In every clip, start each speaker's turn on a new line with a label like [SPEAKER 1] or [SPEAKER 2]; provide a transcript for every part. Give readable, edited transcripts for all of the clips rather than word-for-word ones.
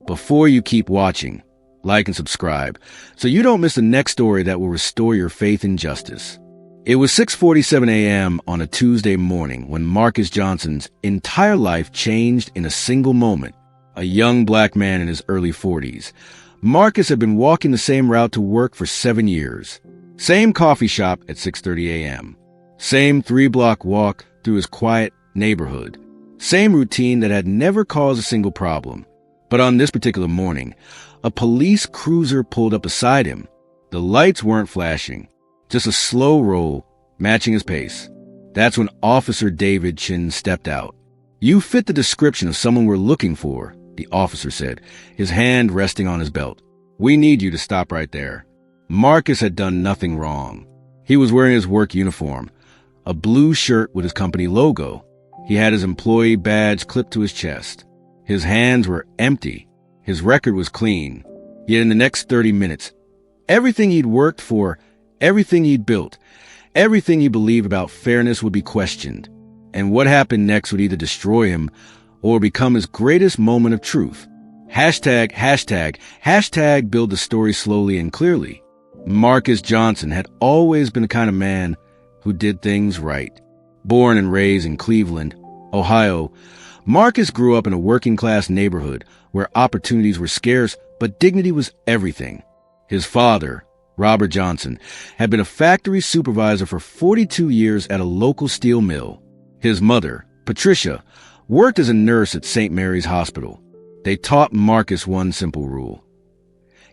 [SPEAKER 1] Before you keep watching, like and subscribe so you don't miss the next story that will restore your faith in justice. It was 6:47 a.m. on a Tuesday morning when Marcus Johnson's entire life changed in a single moment. A young black man in his early 40s, Marcus had been walking the same route to work for 7 years. Same coffee shop at 6:30 a.m. Same 3-block walk through his quiet neighborhood. Same routine that had never caused a single problem. But on this particular morning, a police cruiser pulled up beside him. The lights weren't flashing, just a slow roll matching his pace. That's when Officer David Chin stepped out. "You fit the description of someone we're looking for," the officer said, his hand resting on his belt. "We need you to stop right there." Marcus had done nothing wrong. He was wearing his work uniform, a blue shirt with his company logo. He had his employee badge clipped to his chest. His hands were empty. His record was clean. Yet in the next 30 minutes, everything he'd worked for, everything he'd built, everything he believed about fairness would be questioned. And what happened next would either destroy him or become his greatest moment of truth. Hashtag build the story slowly and clearly. Marcus Johnson had always been the kind of man who did things right. Born and raised in Cleveland, Ohio, Marcus grew up in a working-class neighborhood where opportunities were scarce, but dignity was everything. His father, Robert Johnson, had been a factory supervisor for 42 years at a local steel mill. His mother, Patricia, worked as a nurse at St. Mary's Hospital. They taught Marcus one simple rule.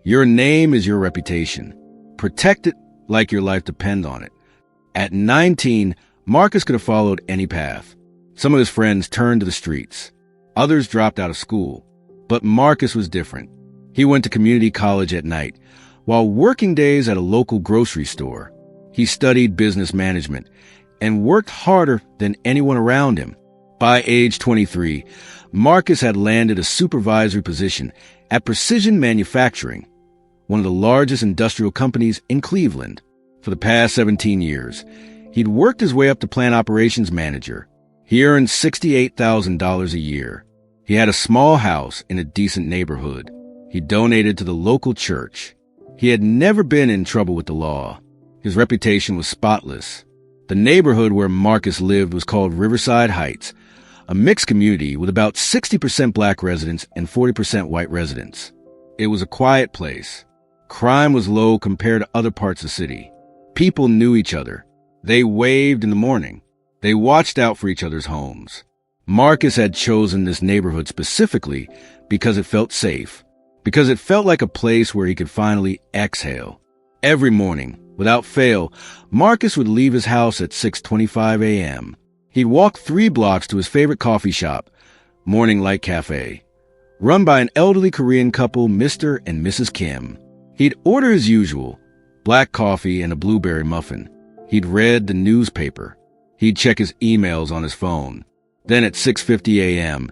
[SPEAKER 1] Your name is your reputation. Protect it like your life depends on it. At 19, Marcus could have followed any path. Some of his friends turned to the streets. Others dropped out of school. But Marcus was different. He went to community college at night, while working days at a local grocery store. He studied business management and worked harder than anyone around him. By age 23, Marcus had landed a supervisory position at Precision Manufacturing, one of the largest industrial companies in Cleveland. For the past 17 years, he'd worked his way up to plant operations manager. He earned $68,000 a year. He had a small house in a decent neighborhood. He donated to the local church. He had never been in trouble with the law. His reputation was spotless. The neighborhood where Marcus lived was called Riverside Heights, a mixed community with about 60% black residents and 40% white residents. It was a quiet place. Crime was low compared to other parts of the city. People knew each other. They waved in the morning. They watched out for each other's homes. Marcus had chosen this neighborhood specifically because it felt safe, because it felt like a place where he could finally exhale. Every morning, without fail, Marcus would leave his house at 6:25 a.m. He'd walk 3 blocks to his favorite coffee shop, Morning Light Cafe, run by an elderly Korean couple, Mr. and Mrs. Kim. He'd order his usual, black coffee and a blueberry muffin. He'd read the newspaper. He'd check his emails on his phone. Then at 6:50 a.m.,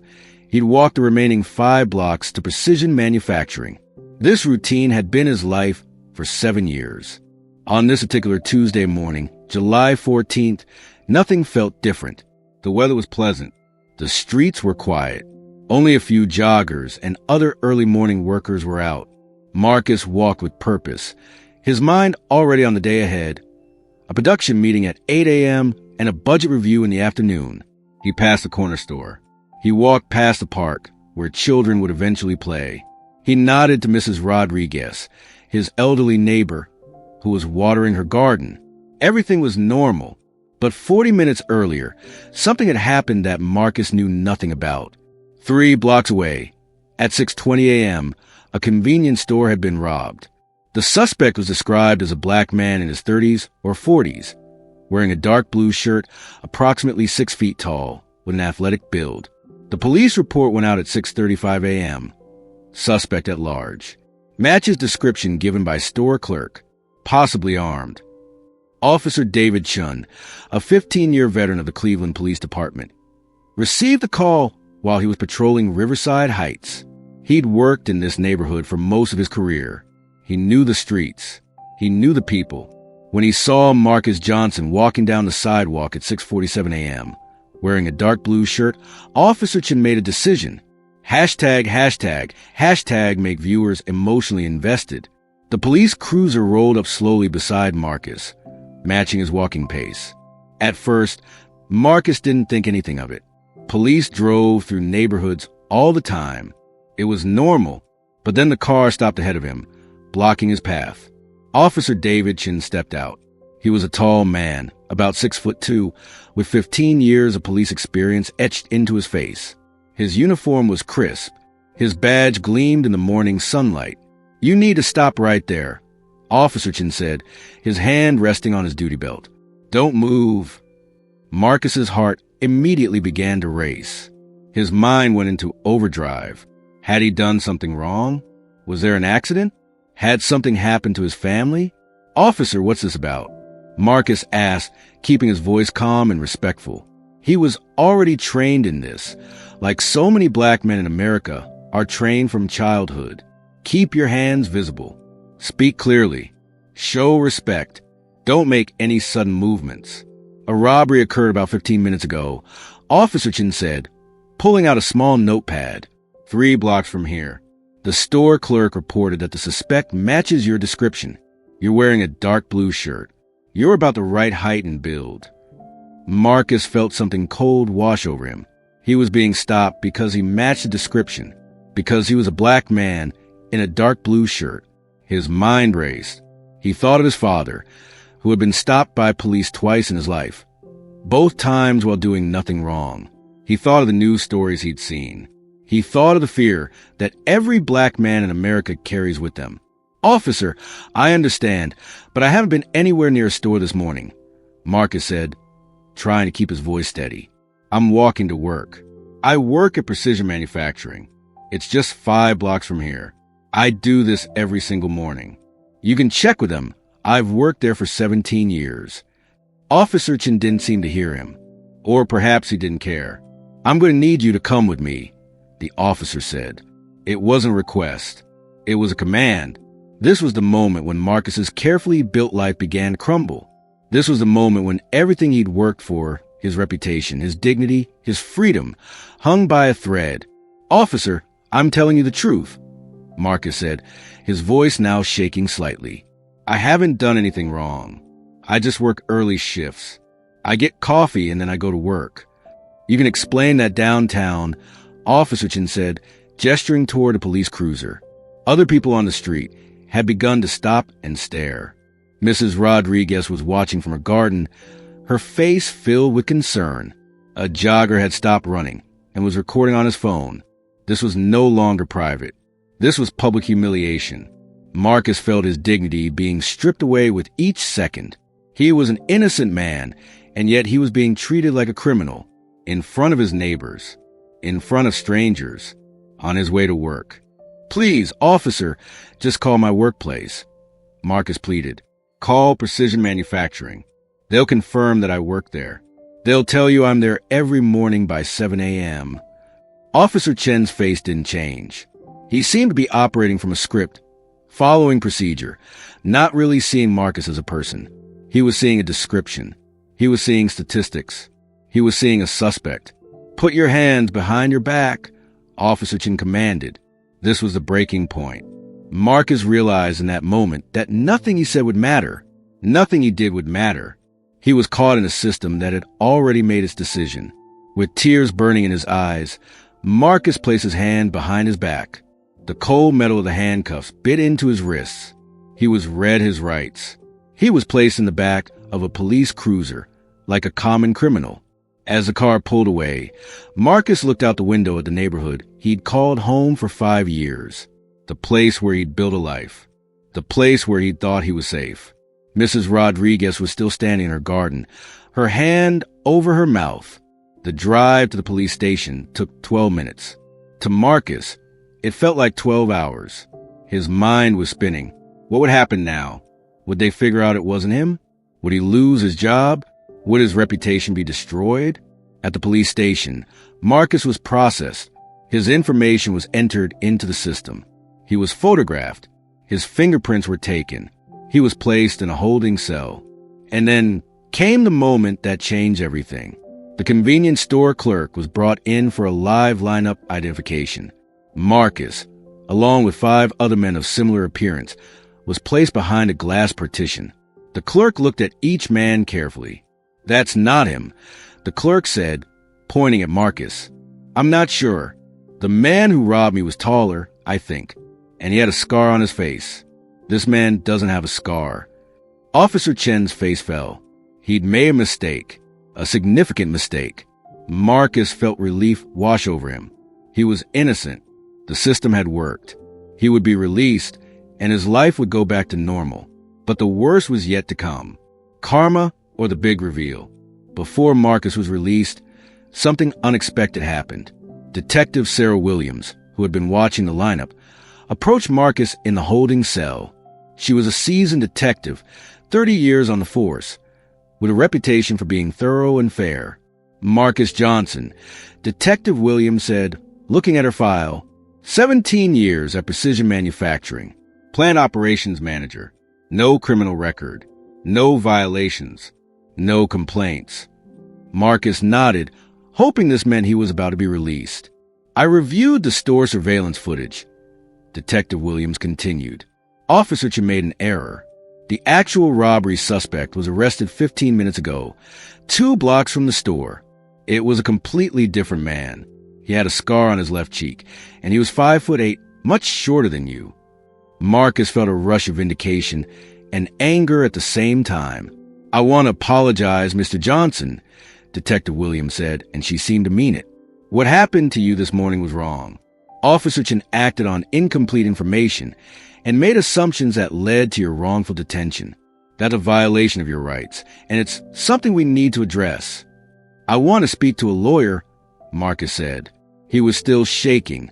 [SPEAKER 1] he'd walk the remaining 5 blocks to Precision Manufacturing. This routine had been his life for 7 years. On this particular Tuesday morning, July 14th, nothing felt different. The weather was pleasant. The streets were quiet. Only a few joggers and other early morning workers were out. Marcus walked with purpose, his mind already on the day ahead. A production meeting at 8 a.m. and a budget review in the afternoon. He passed the corner store. He walked past the park, where children would eventually play. He nodded to Mrs. Rodriguez, his elderly neighbor, who was watering her garden. Everything was normal. But 40 minutes earlier, something had happened that Marcus knew nothing about. 3 blocks away, at 6:20 a.m., a convenience store had been robbed. The suspect was described as a black man in his 30s or 40s, wearing a dark blue shirt, approximately 6 feet tall, with an athletic build. The police report went out at 6:35 a.m. Suspect at large. Matches description given by store clerk, possibly armed. Officer David Chun, a 15-year veteran of the Cleveland Police Department, received the call while he was patrolling Riverside Heights. He'd worked in this neighborhood for most of his career. He knew the streets. He knew the people. When he saw Marcus Johnson walking down the sidewalk at 6:47 a.m., wearing a dark blue shirt, Officer Chin made a decision. Hashtag make viewers emotionally invested. The police cruiser rolled up slowly beside Marcus, matching his walking pace. At first, Marcus didn't think anything of it. Police drove through neighborhoods all the time. It was normal, but then the car stopped ahead of him, blocking his path. Officer David Chin stepped out. He was a tall man, about 6'2", with 15 years of police experience etched into his face. His uniform was crisp. His badge gleamed in the morning sunlight. "You need to stop right there," Officer Chin said, his hand resting on his duty belt. "Don't move." Marcus's heart immediately began to race. His mind went into overdrive. Had he done something wrong? Was there an accident? Had something happened to his family? "Officer, what's this about?" Marcus asked, keeping his voice calm and respectful. He was already trained in this. Like so many black men in America are trained from childhood. Keep your hands visible. Speak clearly. Show respect. Don't make any sudden movements. "A robbery occurred about 15 minutes ago," Officer Chin said, pulling out a small notepad. 3 blocks from here. The store clerk reported that the suspect matches your description. You're wearing a dark blue shirt. You're about the right height and build. Marcus felt something cold wash over him. He was being stopped because he matched the description, because he was a black man in a dark blue shirt. His mind raced. He thought of his father, who had been stopped by police twice in his life, both times while doing nothing wrong. He thought of the news stories he'd seen. He thought of the fear that every black man in America carries with them. "Officer, I understand, but I haven't been anywhere near a store this morning," Marcus said, trying to keep his voice steady. "I'm walking to work. I work at Precision Manufacturing. It's just 5 blocks from here. I do this every single morning. You can check with them. I've worked there for 17 years. Officer Chin didn't seem to hear him. Or perhaps he didn't care. "I'm going to need you to come with me," the officer said. It wasn't a request. It was a command. This was the moment when Marcus's carefully built life began to crumble. This was the moment when everything he'd worked for, his reputation, his dignity, his freedom, hung by a thread. "Officer, I'm telling you the truth," Marcus said, his voice now shaking slightly. "I haven't done anything wrong. I just work early shifts. I get coffee and then I go to work." "You can explain that downtown," Officer Chin said, gesturing toward a police cruiser. Other people on the street had begun to stop and stare. Mrs. Rodriguez was watching from her garden, her face filled with concern. A jogger had stopped running and was recording on his phone. This was no longer private. This was public humiliation. Marcus felt his dignity being stripped away with each second. He was an innocent man, and yet he was being treated like a criminal, in front of his neighbors, in front of strangers, on his way to work. "Please, officer, just call my workplace," Marcus pleaded. "Call Precision Manufacturing. They'll confirm that I work there. They'll tell you I'm there every morning by 7 a.m. Officer Chen's face didn't change. He seemed to be operating from a script, following procedure, not really seeing Marcus as a person. He was seeing a description. He was seeing statistics. He was seeing a suspect. "Put your hands behind your back," Officer Chen commanded. This was the breaking point. Marcus realized in that moment that nothing he said would matter. Nothing he did would matter. He was caught in a system that had already made its decision. With tears burning in his eyes, Marcus placed his hand behind his back. The cold metal of the handcuffs bit into his wrists. He was read his rights. He was placed in the back of a police cruiser, like a common criminal. As the car pulled away, Marcus looked out the window at the neighborhood he'd called home for 5 years. The place where he'd built a life. The place where he'd thought he was safe. Mrs. Rodriguez was still standing in her garden, her hand over her mouth. The drive to the police station took 12 minutes. To Marcus, it felt like 12 hours. His mind was spinning. What would happen now? Would they figure out it wasn't him? Would he lose his job? Would his reputation be destroyed? At the police station, Marcus was processed. His information was entered into the system. He was photographed. His fingerprints were taken. He was placed in a holding cell. And then came the moment that changed everything. The The convenience store clerk was brought in for a live lineup identification. Marcus, along with 5 other men of similar appearance, was placed behind a glass partition. The clerk looked at each man carefully. "That's not him," the clerk said, pointing at Marcus. "I'm not sure. The man who robbed me was taller, I think, and he had a scar on his face. This man doesn't have a scar." Officer Chen's face fell. He'd made a mistake, a significant mistake. Marcus felt relief wash over him. He was innocent. The system had worked. He would be released, and his life would go back to normal. But the worst was yet to come. Karma or the big reveal. Before Marcus was released, something unexpected happened. Detective Sarah Williams, who had been watching the lineup, approached Marcus in the holding cell. She was a seasoned detective, 30 years on the force, with a reputation for being thorough and fair. "Marcus Johnson," Detective Williams said, looking at her file, 17 years at Precision Manufacturing, plant operations manager, no criminal record, no violations, no complaints. Marcus nodded, hoping this meant he was about to be released. "I reviewed the store surveillance footage," Detective Williams continued. "Officer Chen made an error. The actual robbery suspect was arrested 15 minutes ago, 2 blocks from the store. It was a completely different man. He had a scar on his left cheek, and he was 5'8", much shorter than you." Marcus felt a rush of vindication and anger at the same time. "I want to apologize, Mr. Johnson," Detective Williams said, and she seemed to mean it. "What happened to you this morning was wrong. Officer Chen acted on incomplete information and made assumptions that led to your wrongful detention. That's a violation of your rights, and it's something we need to address." "I want to speak to a lawyer," Marcus said. He was still shaking,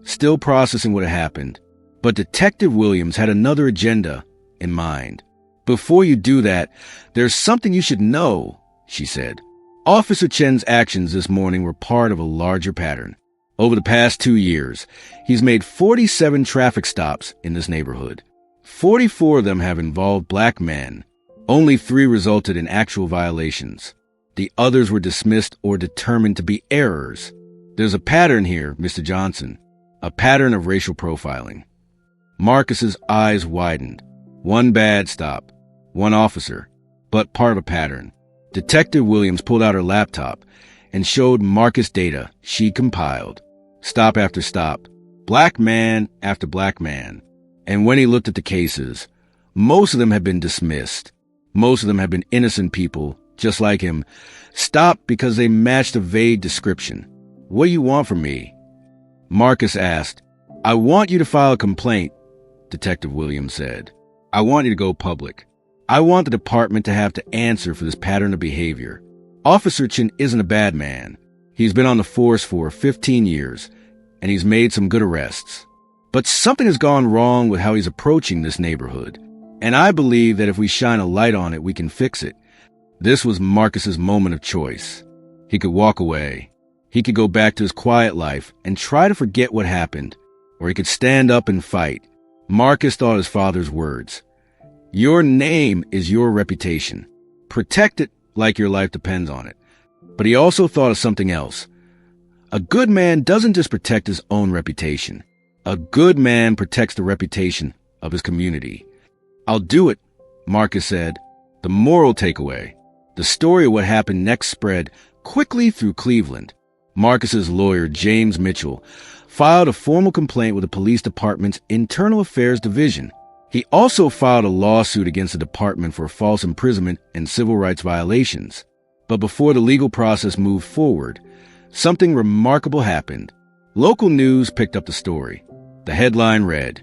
[SPEAKER 1] still processing what had happened. But Detective Williams had another agenda in mind. "Before you do that, there's something you should know," she said. Officer Chen's actions this morning were part of a larger pattern. Over the past 2 years, he's made 47 traffic stops in this neighborhood. 44 of them have involved black men. Only 3 resulted in actual violations. The others were dismissed or determined to be errors. There's a pattern here, Mr. Johnson, a pattern of racial profiling. Marcus's eyes widened. 1 bad stop, 1 officer, but part of a pattern. Detective Williams pulled out her laptop and showed Marcus data she compiled. Stop after stop, black man after black man. And when he looked at the cases, most of them had been dismissed. Most of them had been innocent people, just like him, stopped because they matched a vague description. "What do you want from me?" Marcus asked. "I want you to file a complaint," Detective Williams said. "I want you to go public. I want the department to have to answer for this pattern of behavior. Officer Chen isn't a bad man. He's been on the force for 15 years, and he's made some good arrests. But something has gone wrong with how he's approaching this neighborhood, and I believe that if we shine a light on it, we can fix it." This was Marcus's moment of choice. He could walk away. He could go back to his quiet life and try to forget what happened, or he could stand up and fight. Marcus thought his father's words. Your name is your reputation. Protect it like your life depends on it. But he also thought of something else. A good man doesn't just protect his own reputation. A good man protects the reputation of his community. "I'll do it," Marcus said. The moral takeaway. The story of what happened next spread quickly through Cleveland. Marcus's lawyer, James Mitchell, filed a formal complaint with the police department's Internal Affairs Division. He also filed a lawsuit against the department for false imprisonment and civil rights violations. But before the legal process moved forward, something remarkable happened. Local news picked up the story. The headline read,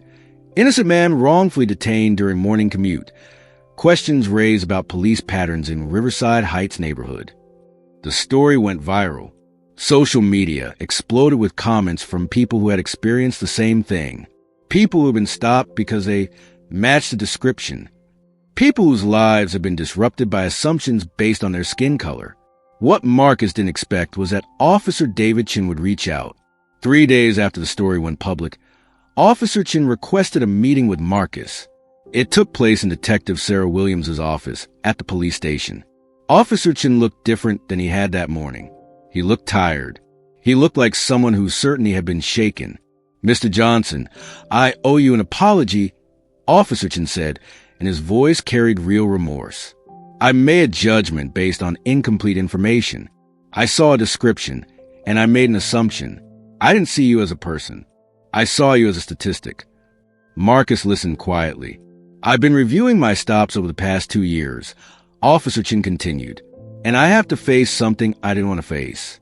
[SPEAKER 1] "Innocent man wrongfully detained during morning commute. Questions raised about police patterns in Riverside Heights neighborhood." The story went viral. Social media exploded with comments from people who had experienced the same thing. People who had been stopped because they matched the description. People whose lives had been disrupted by assumptions based on their skin color. What Marcus didn't expect was that Officer David Chen would reach out. 3 days after the story went public, Officer Chen requested a meeting with Marcus. It took place in Detective Sarah Williams' office at the police station. Officer Chin looked different than he had that morning. He looked tired. He looked like someone whose certainty had been shaken. "Mr. Johnson, I owe you an apology," Officer Chin said, and his voice carried real remorse. "I made a judgment based on incomplete information. I saw a description, and I made an assumption. I didn't see you as a person. I saw you as a statistic." Marcus listened quietly. "I've been reviewing my stops over the past 2 years," Officer Chin continued, "and I have to face something I didn't want to face.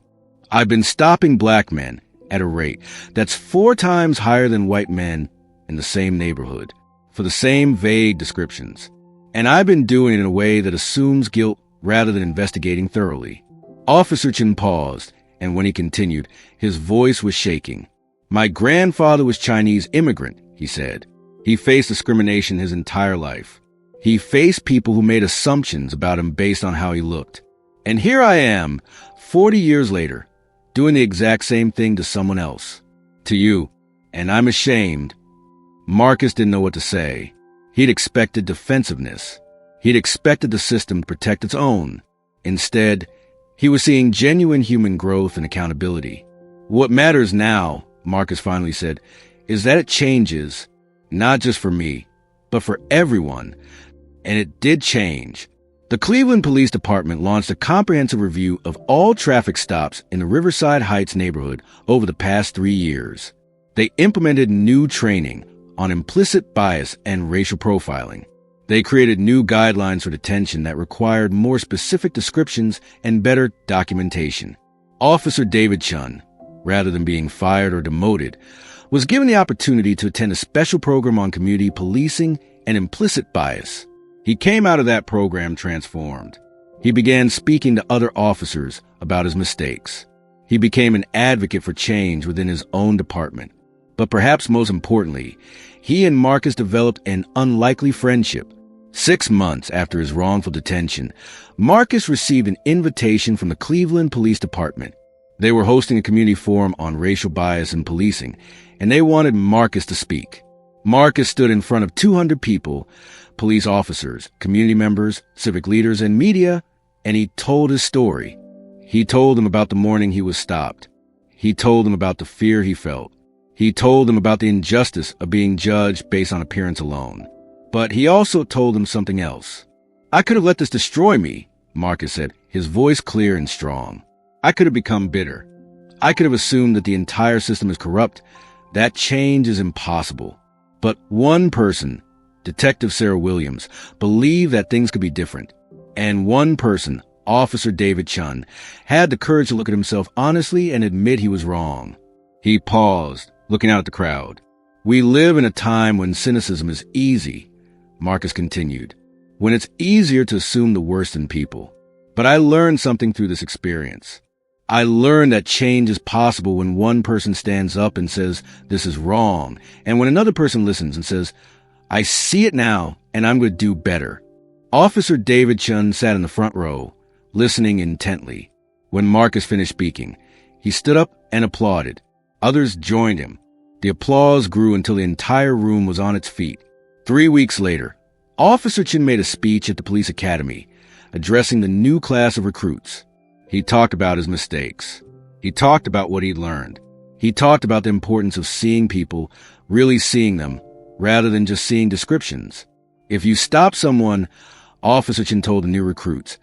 [SPEAKER 1] I've been stopping black men at a rate that's 4 times higher than white men in the same neighborhood for the same vague descriptions. And I've been doing it in a way that assumes guilt rather than investigating thoroughly." Officer Chin paused, and when he continued, his voice was shaking. "My grandfather was Chinese immigrant," he said. "He faced discrimination his entire life. He faced people who made assumptions about him based on how he looked. And here I am, 40 years later, doing the exact same thing to someone else. To you. And I'm ashamed." Marcus didn't know what to say. He'd expected defensiveness. He'd expected the system to protect its own. Instead, he was seeing genuine human growth and accountability. "What matters now," Marcus finally said, "is that it changes, not just for me, but for everyone." And it did change. The Cleveland Police Department launched a comprehensive review of all traffic stops in the Riverside Heights neighborhood over the past 3 years. They implemented new training on implicit bias and racial profiling. They created new guidelines for detention that required more specific descriptions and better documentation. Officer David Chun, rather than being fired or demoted, was given the opportunity to attend a special program on community policing and implicit bias. He came out of that program transformed. He began speaking to other officers about his mistakes. He became an advocate for change within his own department. But perhaps most importantly, he and Marcus developed an unlikely friendship. 6 months after his wrongful detention, Marcus received an invitation from the Cleveland Police Department. They were hosting a community forum on racial bias in policing, and they wanted Marcus to speak. Marcus stood in front of 200 people, police officers, community members, civic leaders, and media, and he told his story. He told them about the morning he was stopped. He told them about the fear he felt. He told them about the injustice of being judged based on appearance alone. But he also told them something else. "I could have let this destroy me," Marcus said, his voice clear and strong. "I could have become bitter. I could have assumed that the entire system is corrupt. That change is impossible. But one person, Detective Sarah Williams, believed that things could be different. And one person, Officer David Chun, had the courage to look at himself honestly and admit he was wrong." He paused, looking out at the crowd. "We live in a time when cynicism is easy," Marcus continued, "when it's easier to assume the worst in people. But I learned something through this experience. I learned that change is possible when one person stands up and says, 'This is wrong,' and when another person listens and says, 'I see it now, and I'm going to do better.'" Officer David Chun sat in the front row, listening intently. When Marcus finished speaking, he stood up and applauded. Others joined him. The applause grew until the entire room was on its feet. 3 weeks later, Officer Chin made a speech at the police academy, addressing the new class of recruits. He talked about his mistakes. He talked about what he'd learned. He talked about the importance of seeing people, really seeing them, rather than just seeing descriptions. "If you stop someone," Officer Chin told the new recruits,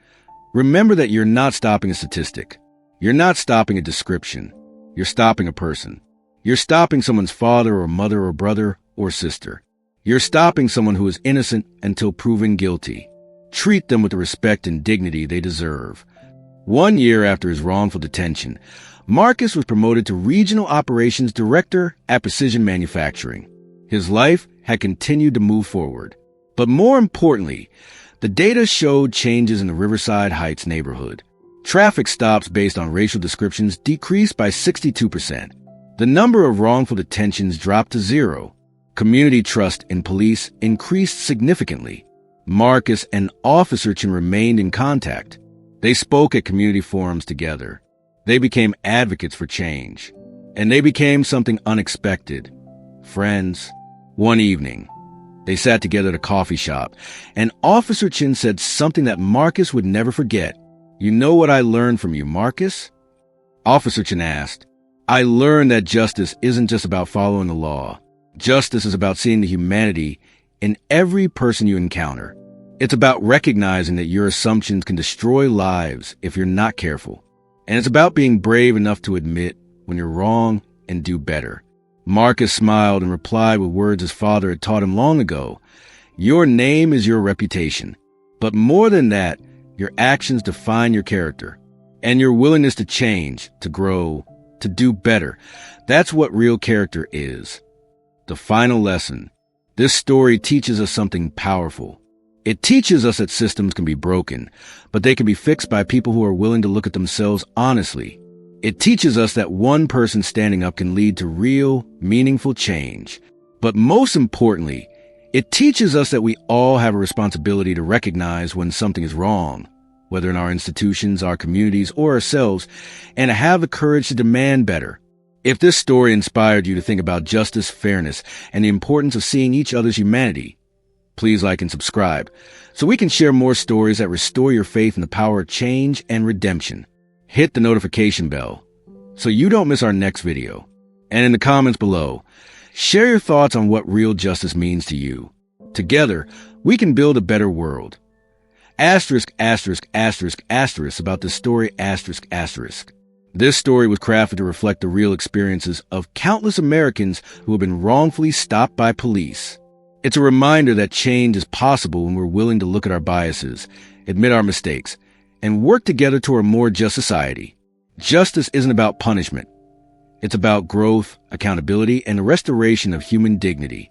[SPEAKER 1] "remember that you're not stopping a statistic. You're not stopping a description. You're stopping a person. You're stopping someone's father or mother or brother or sister. You're stopping someone who is innocent until proven guilty. Treat them with the respect and dignity they deserve." 1 year after his wrongful detention, Marcus was promoted to Regional Operations Director at Precision Manufacturing. His life had continued to move forward. But more importantly, the data showed changes in the Riverside Heights neighborhood. Traffic stops based on racial descriptions decreased by 62%. The number of wrongful detentions dropped to 0. Community trust in police increased significantly. Marcus and Officer Chin remained in contact. They spoke at community forums together. They became advocates for change. And they became something unexpected. Friends. One evening, They sat together at a coffee shop, and Officer Chin said something that Marcus would never forget. "You know what I learned from you, Marcus?" Officer Chin asked. "I learned that justice isn't just about following the law. Justice is about seeing the humanity in every person you encounter. It's about recognizing that your assumptions can destroy lives if you're not careful. And it's about being brave enough to admit when you're wrong and do better." Marcus smiled and replied with words his father had taught him long ago. "Your name is your reputation. But more than that, your actions define your character. And your willingness to change, to grow, to do better. That's what real character is." The final lesson. This story teaches us something powerful. It teaches us that systems can be broken, but they can be fixed by people who are willing to look at themselves honestly. It teaches us that one person standing up can lead to real, meaningful change. But most importantly, it teaches us that we all have a responsibility to recognize when something is wrong, whether in our institutions, our communities, or ourselves, and to have the courage to demand better. If this story inspired you to think about justice, fairness, and the importance of seeing each other's humanity, please like and subscribe so we can share more stories that restore your faith in the power of change and redemption. Hit the notification bell so you don't miss our next video. And in the comments below, share your thoughts on what real justice means to you. Together, we can build a better world. Asterisk, asterisk, asterisk, asterisk about this story, asterisk, asterisk. This story was crafted to reflect the real experiences of countless Americans who have been wrongfully stopped by police. It's a reminder that change is possible when we're willing to look at our biases, admit our mistakes, and work together toward a more just society. Justice isn't about punishment. It's about growth, accountability, and the restoration of human dignity.